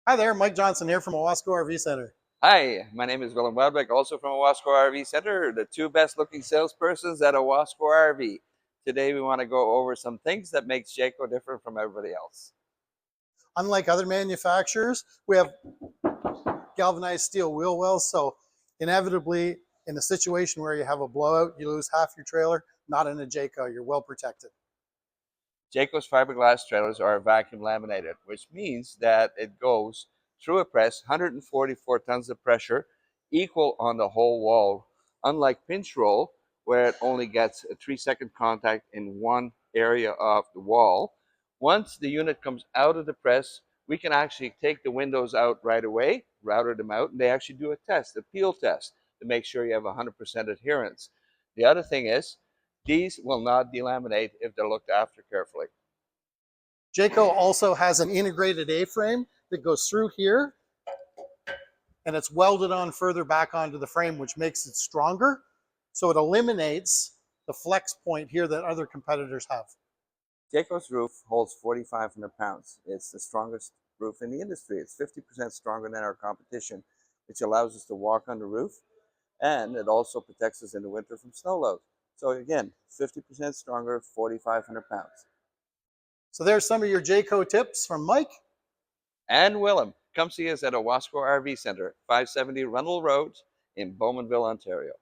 Hi there, Mike Johnson here from Owasco RV Center. Hi, my name is Willem Wildbeck, also from Owasco RV Center, the two best looking salespersons at Owasco RV. Today we want to go over some things that makes Jayco different from everybody else. Unlike other manufacturers, we have galvanized steel wheel wells, so inevitably in a situation where you have a blowout, you lose half your trailer. Not in a Jayco, you're well protected. Jayco's fiberglass trailers are vacuum laminated, which means that it goes through a press, 144 tons of pressure, equal on the whole wall, unlike pinch roll, where it only gets a 3-second contact in one area of the wall. Once the unit comes out of the press, we can actually take the windows out right away, router them out, and they actually do a test, a peel test, to make sure you have 100% adherence. The other thing is, these will not delaminate if they're looked after carefully. Jayco also has an integrated A-frame that goes through here and it's welded on further back onto the frame, which makes it stronger. So it eliminates the flex point here that other competitors have. Jayco's roof holds 4,500 pounds. It's the strongest roof in the industry. It's 50% stronger than our competition, which allows us to walk on the roof, and it also protects us in the winter from snow load. So again, 50% stronger, 4,500 pounds. So there's some of your Jayco tips from Mike. And Willem, come see us at Owasco RV Center, 570 Rundle Road in Bowmanville, Ontario.